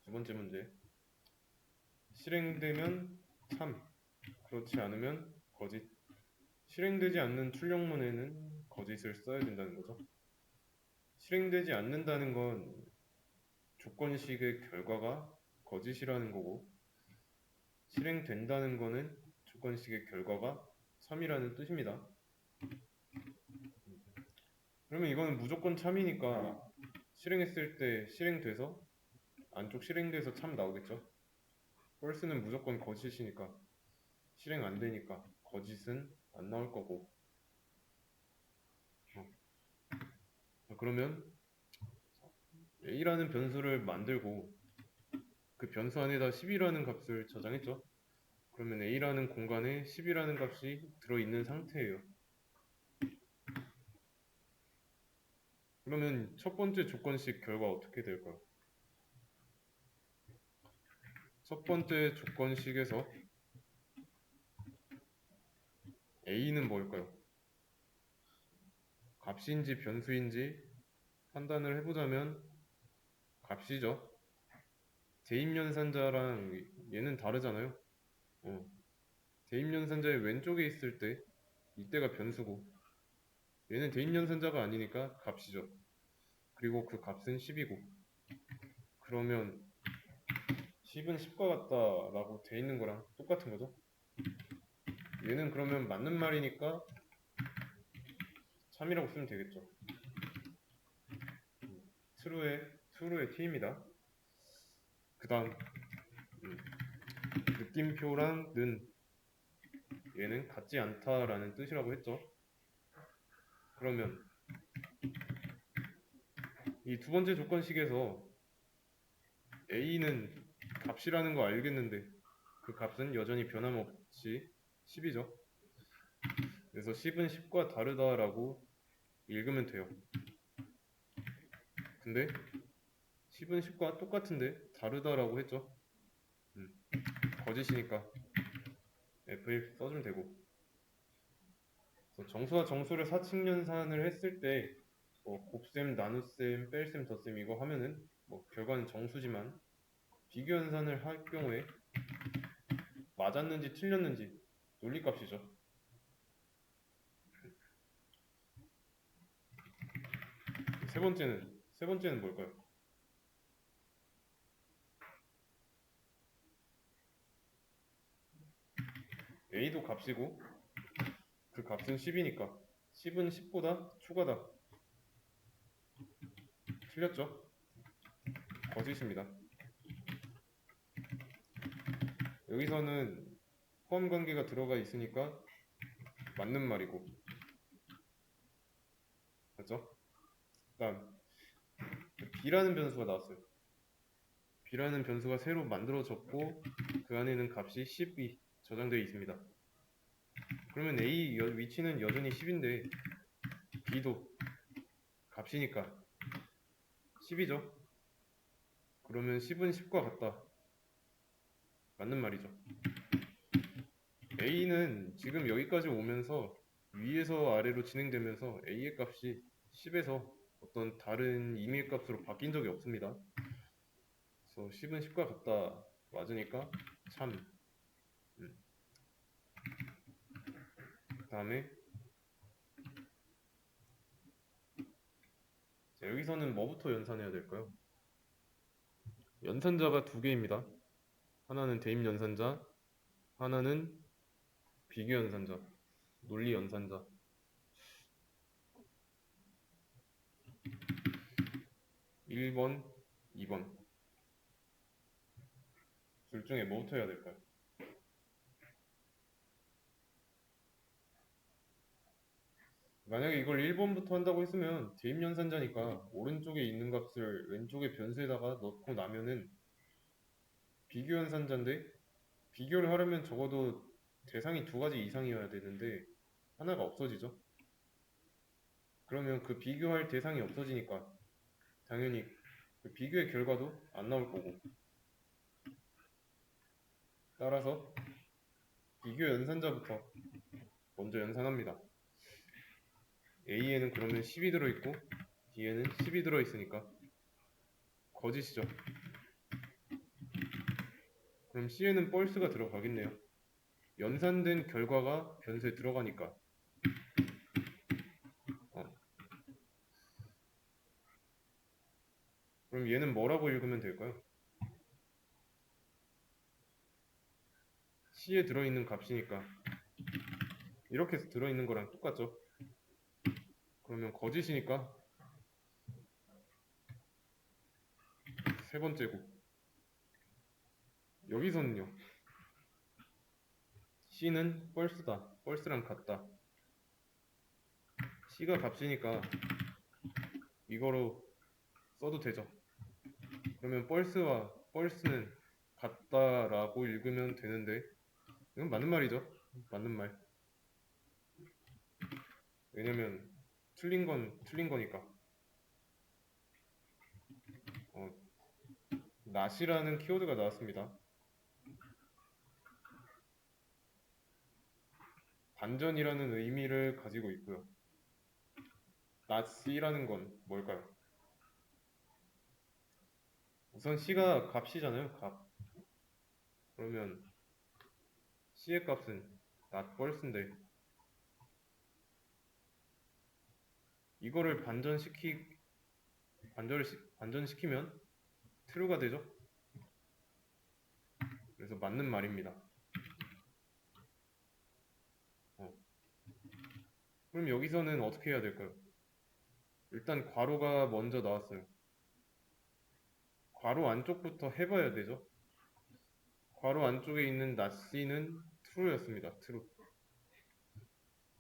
두 번째 문제. 실행되면 참, 그렇지 않으면 거짓. 실행되지 않는 출력문에는 거짓을 써야 된다는 거죠. 실행되지 않는다는 건 조건식의 결과가 거짓이라는 거고, 실행된다는 거는 조건식의 결과가 참이라는 뜻입니다. 그러면 이거는 무조건 참이니까 실행했을 때 실행돼서 안쪽 실행돼서 참 나오겠죠. false는 무조건 거짓이니까 실행 안 되니까 거짓은 안 나올 거고. 그러면 a라는 변수를 만들고 그 변수 안에다 10이라는 값을 저장했죠. 그러면 a라는 공간에 10이라는 값이 들어있는 상태예요. 그러면 첫 번째 조건식 결과 어떻게 될까요? 첫 번째 조건식에서 a는 뭘까요? 값인지 변수인지 판단을 해보자면 값이죠. 대입연산자랑 얘는 다르잖아요. 대입연산자의 왼쪽에 있을 때 이때가 변수고 얘는 대입연산자가 아니니까 값이죠. 그리고 그 값은 10이고 그러면 10은 10과 같다 라고 돼 있는 거랑 똑같은 거죠. 얘는 그러면 맞는 말이니까 참이라고 쓰면 되겠죠. true의 t입니다. 그 다음 느낌표랑 는 얘는 같지 않다라는 뜻이라고 했죠. 그러면 이 두 번째 조건식에서 a는 값이라는 거 알겠는데 그 값은 여전히 변함없이 10이죠. 그래서 10은 10과 다르다라고 읽으면 돼요. 근데 10은 10과 똑같은데 다르다라고 했죠. 거짓이니까 F1 써주면 되고. 그래서 정수와 정수를 사칙연산을 했을 때 곱셈, 나눗셈, 뺄셈, 덧셈 이거 하면은 결과는 정수지만 비교연산을 할 경우에 맞았는지 틀렸는지 논리값이죠. 세 번째는 뭘까요? a도 값이고 그 값은 10이니까 10은 10보다 초과다. 틀렸죠? 거짓입니다. 여기서는 포함 관계가 들어가 있으니까 맞는 말이고 맞죠? 다음 b라는 변수가 나왔어요. b라는 변수가 새로 만들어졌고 그 안에는 값이 10이 저장되어 있습니다. 그러면 a 위치는 여전히 10인데 b도 값이니까 10이죠. 그러면 10은 10과 같다. 맞는 말이죠. a는 지금 여기까지 오면서 위에서 아래로 진행되면서 a의 값이 10에서 어떤 다른 임의값으로 바뀐 적이 없습니다. 그래서 10은 10과 같다. 맞으니까 참. 그 다음에 여기서는 뭐부터 연산해야 될까요? 연산자가 두 개입니다. 하나는 대입 연산자, 하나는 비교 연산자, 논리 연산자. 1번, 2번. 둘 중에 뭐부터 해야 될까요? 만약에 이걸 1번부터 한다고 했으면 대입 연산자니까 오른쪽에 있는 값을 왼쪽에 변수에다가 넣고 나면은 비교 연산자인데 비교를 하려면 적어도 대상이 두 가지 이상이어야 되는데 하나가 없어지죠. 그러면 그 비교할 대상이 없어지니까 당연히 그 비교의 결과도 안 나올 거고 따라서 비교 연산자부터 먼저 연산합니다. A에는 그러면 10이 들어있고 B에는 10이 들어있으니까 거짓이죠. 그럼 C에는 펄스가 들어가겠네요. 연산된 결과가 변수에 들어가니까. 그럼 얘는 뭐라고 읽으면 될까요? C에 들어있는 값이니까 이렇게 들어있는 거랑 똑같죠? 그러면 거짓이니까 세 번째고, 여기서는요, C는 펄스다, 펄스랑 같다. C가 값이니까 이거로 써도 되죠. 그러면 펄스와 펄스는 같다라고 읽으면 되는데, 이건 맞는 말이죠. 맞는 말. 왜냐면 틀린 건 틀린 거니까. not이라는 키워드가 나왔습니다. 반전이라는 의미를 가지고 있고요. not C라는 건 뭘까요? 우선 C가 값이잖아요. 값. 그러면 C의 값은 not false인데, 이거를 반전시키면 true가 되죠. 그래서 맞는 말입니다. 그럼 여기서는 어떻게 해야 될까요? 일단 괄호가 먼저 나왔어요. 괄호 안쪽부터 해봐야 되죠. 괄호 안쪽에 있는 not C는 true였습니다. true.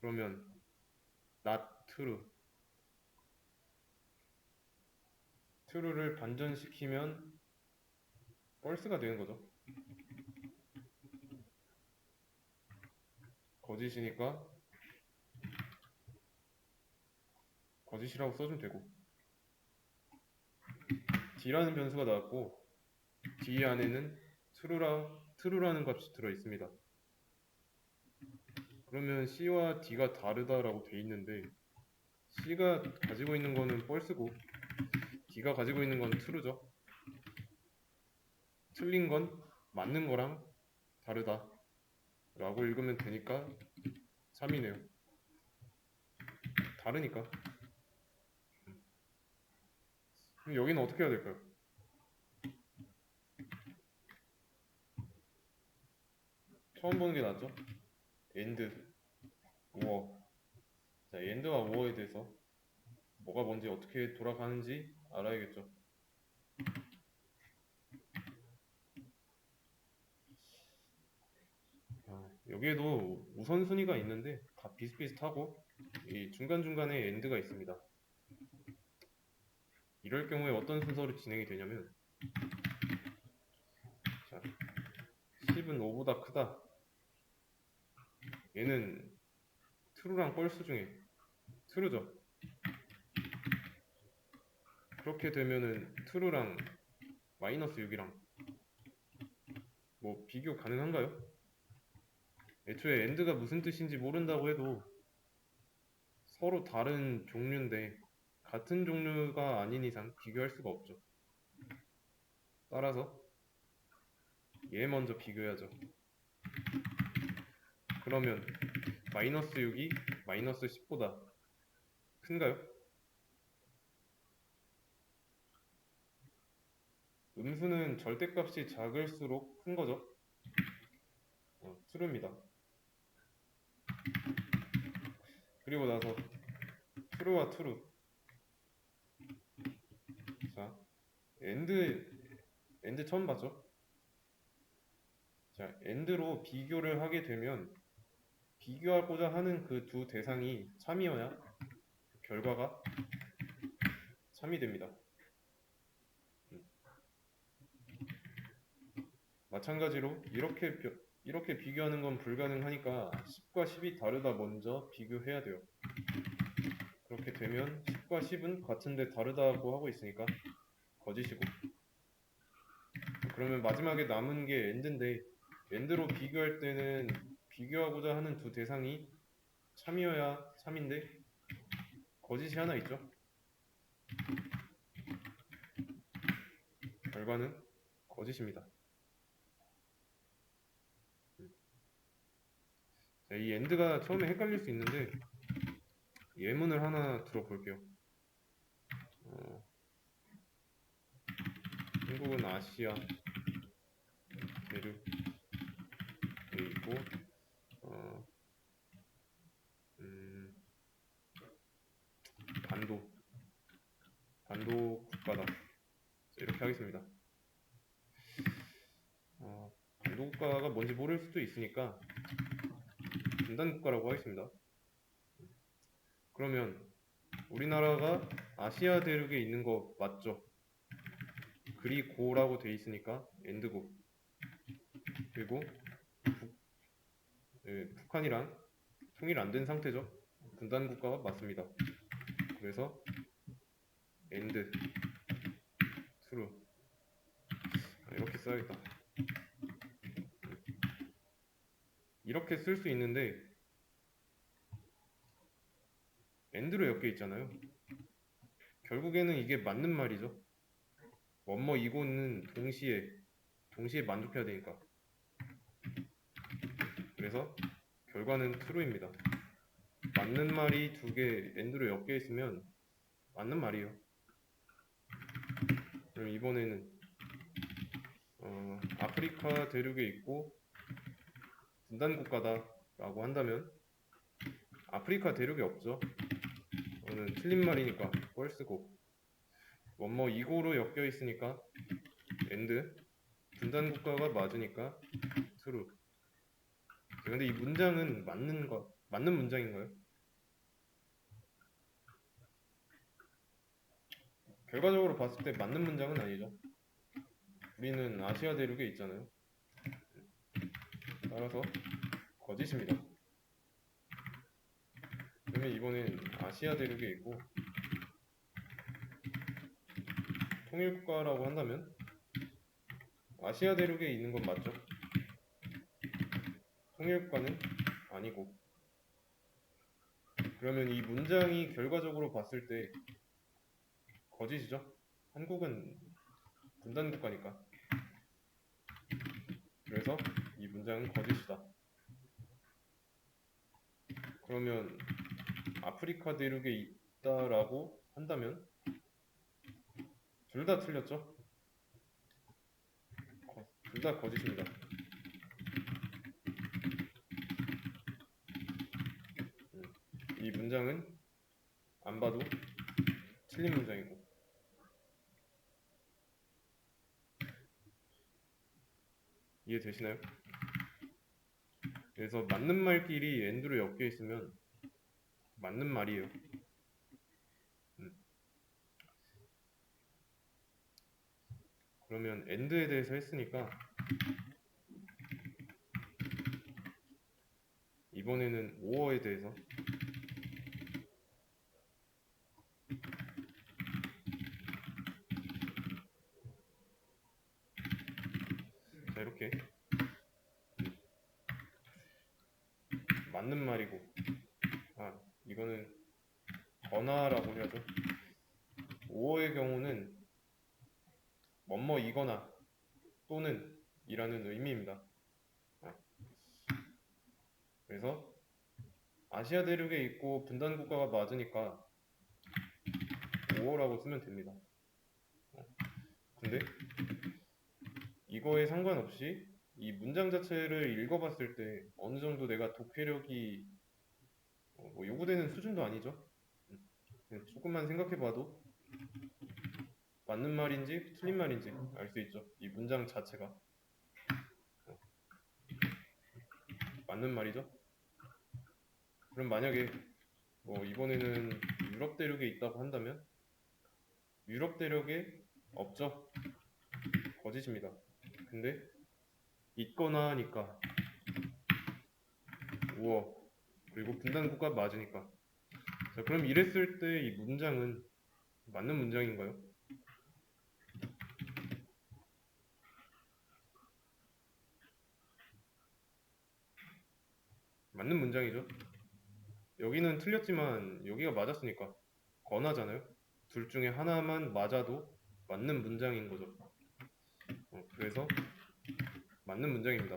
그러면 not true. true를 반전시키면 false가 되는 거죠. 거짓이니까 거짓이라고 써주면 되고, D라는 변수가 나왔고 D 안에는 true라는 값이 들어있습니다. 그러면 C와 D가 다르다라고 돼 있는데, C가 가지고 있는 거는 false고 D가 가지고 있는 건 true죠. 틀린 건 맞는 거랑 다르다 라고 읽으면 되니까 3이네요. 다르니까. 그럼 여기는 어떻게 해야 될까요? 처음 보는 게 낫죠? and, or. 자, and와 or에 대해서 뭐가 뭔지 어떻게 돌아가는지 알아야겠죠. 여기에도 우선순위가 있는데 다 비슷비슷하고 이 중간중간에 and가 있습니다. 이럴 경우에 어떤 순서로 진행이 되냐면, 자, 10은 5보다 크다. 얘는 true랑 false 중에 true죠. 그렇게 되면은 true랑 마이너스 6이랑 뭐 비교 가능한가요? 애초에 and가 무슨 뜻인지 모른다고 해도 서로 다른 종류인데 같은 종류가 아닌 이상 비교할 수가 없죠. 따라서 얘 먼저 비교해야죠. 그러면 마이너스 6이 마이너스 10보다 큰가요? 음수는 절대값이 작을수록 큰 거죠. true입니다. 그리고 나서 true와 true. 자, and 처음 봤죠? 자, and로 비교를 하게 되면 비교하고자 하는 그 두 대상이 참이어야 결과가 참이 됩니다. 마찬가지로 이렇게 비교하는 건 불가능하니까 10과 10이 다르다 먼저 비교해야 돼요. 그렇게 되면 10과 10은 같은데 다르다고 하고 있으니까 거짓이고, 그러면 마지막에 남은 게 and인데 and로 비교할 때는 비교하고자 하는 두 대상이 참이어야 참인데 거짓이 하나 있죠. 결과는 거짓입니다. 이 AND가 처음에 헷갈릴 수 있는데 예문을 하나 들어볼게요. 한국은 아시아 대륙에 있고 반도 국가다. 이렇게 하겠습니다. 반도 국가가 뭔지 모를 수도 있으니까 분단 국가라고 하겠습니다. 그러면 우리나라가 아시아 대륙에 있는 거 맞죠? 그리고라고 돼 있으니까 엔드고. 그리고 북한이랑 통일 안 된 상태죠. 분단 국가가 맞습니다. 그래서 엔드 트루 이렇게 써야겠다. 이렇게 쓸 수 있는데 엔드로 엮여 있잖아요. 결국에는 이게 맞는 말이죠. 원머 이고는 동시에 만족해야 되니까. 그래서 결과는 true입니다. 맞는 말이 두 개 엔드로 엮여 있으면 맞는 말이에요. 그럼 이번에는 아프리카 대륙에 있고 분단 국가다 라고 한다면 아프리카 대륙에 없죠. 이거는 틀린 말이니까 뻘쓰고, 원머 이고로 엮여 있으니까 엔드, 분단 국가가 맞으니까 true. 근데 이 문장은 맞는 문장인가요? 결과적으로 봤을 때 맞는 문장은 아니죠. 우리는 아시아 대륙에 있잖아요. 따라서 거짓입니다. 그러면 이번엔 아시아 대륙에 있고 통일국가라고 한다면 아시아 대륙에 있는 건 맞죠? 통일국가는 아니고. 그러면 이 문장이 결과적으로 봤을 때 거짓이죠? 한국은 분단국가니까. 그래서 이 문장은 거짓이다. 그러면 아프리카 대륙에 있다라고 한다면 둘 다 틀렸죠? 둘 다 거짓입니다. 이 문장은 안 봐도 틀린 문장이고. 이해되시나요? 그래서 맞는 말끼리 엔드로 엮여 있으면 맞는 말이에요. 그러면 엔드에 대해서 했으니까 이번에는 오어에 대해서. 자, 이렇게 맞는 말이고, 이거는 거나라고 해야죠. 오어의 경우는 뭐뭐이거나 또는 이라는 의미입니다. 그래서 아시아 대륙에 있고 분단 국가가 맞으니까 오어라고 쓰면 됩니다. 근데 이거에 상관없이 이 문장 자체를 읽어봤을 때 어느 정도 내가 독해력이 뭐 요구되는 수준도 아니죠. 조금만 생각해봐도 맞는 말인지 틀린 말인지 알 수 있죠. 이 문장 자체가 맞는 말이죠. 그럼 만약에 뭐 이번에는 유럽 대륙에 있다고 한다면 유럽 대륙에 없죠. 거짓입니다. 근데 있거나 하니까 우어 그리고 분단국가 맞으니까. 자, 그럼 이랬을 때 이 문장은 맞는 문장인가요? 맞는 문장이죠. 여기는 틀렸지만 여기가 맞았으니까 거나잖아요. 둘 중에 하나만 맞아도 맞는 문장인 거죠. 그래서 맞는 문장입니다.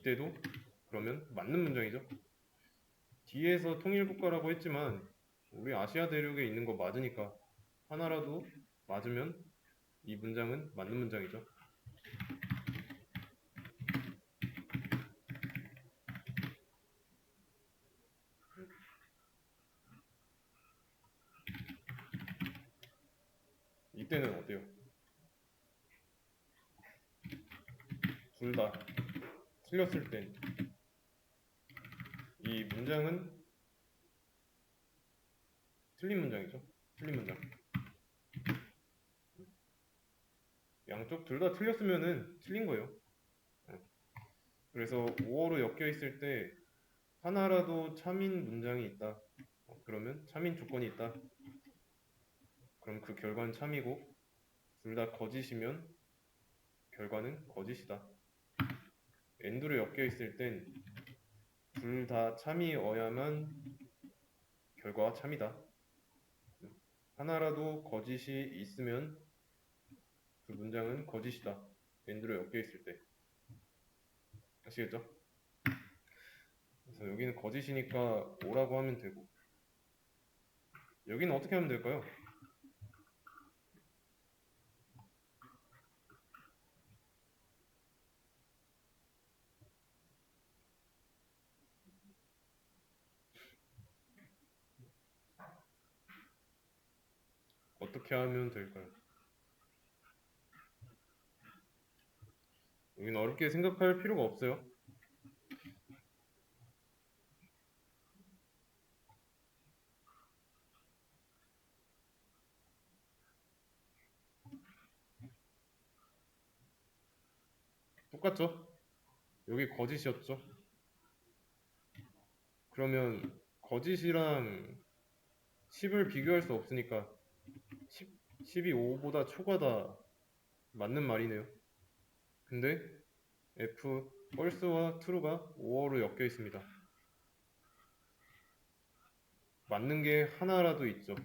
이때도 그러면 맞는 문장이죠. 뒤에서 통일국가라고 했지만 우리 아시아 대륙에 있는 거 맞으니까 하나라도 맞으면 이 문장은 맞는 문장이죠. 이때는 어때요? 둘 다 틀렸을 땐 이 문장은 틀린 문장이죠. 틀린 문장. 양쪽 둘 다 틀렸으면은 틀린 거예요. 그래서 5어로 엮여 있을 때 하나라도 참인 문장이 있다. 그러면 참인 조건이 있다. 그럼 그 결과는 참이고 둘 다 거짓이면 결과는 거짓이다. 엔드로 엮여 있을 땐 둘 다 참이어야만 결과가 참이다. 하나라도 거짓이 있으면 그 문장은 거짓이다. 엔드로 엮여 있을 때. 아시겠죠? 그래서 여기는 거짓이니까 오라고 하면 되고 여기는 어떻게 하면 될까요? 어떻게 하면 될까요? 여기는 어렵게 생각할 필요가 없어요. 똑같죠? 여기 거짓이었죠? 그러면 거짓이랑 10을 비교할 수 없으니까 10이 5보다 초과다 맞는 말이네요. 근데 F false와 true가 5어로 엮여 있습니다. 맞는 게 하나라도 있죠.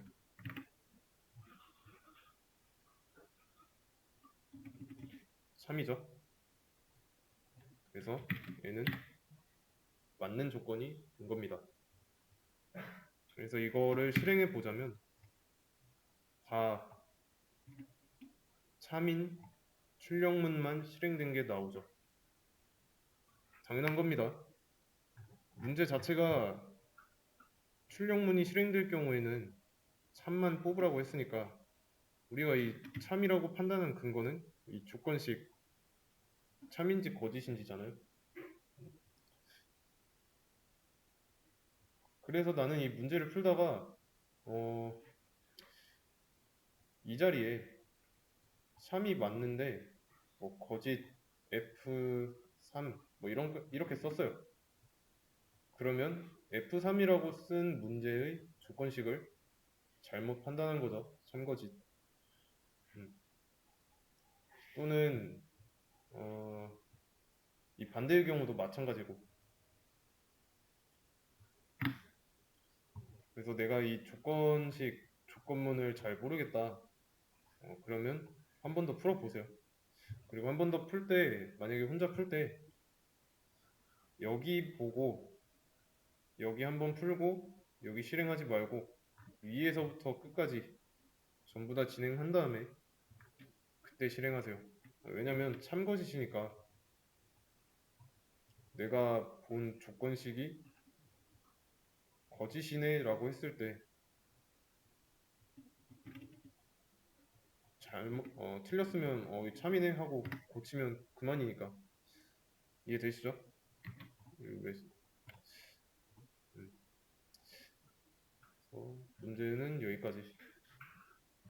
참이죠. 그래서 얘는 맞는 조건이 된 겁니다. 그래서 이거를 실행해 보자면 다 참인 출력문만 실행된 게 나오죠. 당연한 겁니다. 문제 자체가 출력문이 실행될 경우에는 참만 뽑으라고 했으니까 우리가 이 참이라고 판단한 근거는 이 조건식 참인지 거짓인지잖아요. 그래서 나는 이 문제를 풀다가 이 자리에 참이 맞는데 뭐 거짓 F3 뭐 이렇게 썼어요. 그러면 F3이라고 쓴 문제의 조건식을 잘못 판단한 거죠. 참거짓. 또는 이 반대의 경우도 마찬가지고. 그래서 내가 이 조건식 조건문을 잘 모르겠다. 그러면 한 번 더 풀어보세요. 그리고 한 번 더 풀 때 만약에 혼자 풀 때 여기 보고 여기 한 번 풀고 여기 실행하지 말고 위에서부터 끝까지 전부 다 진행한 다음에 그때 실행하세요. 왜냐면 참거짓이니까 내가 본 조건식이 거짓이네 라고 했을 때 틀렸으면 참이네 하고 고치면 그만이니까. 이해되시죠? 문제는 여기까지.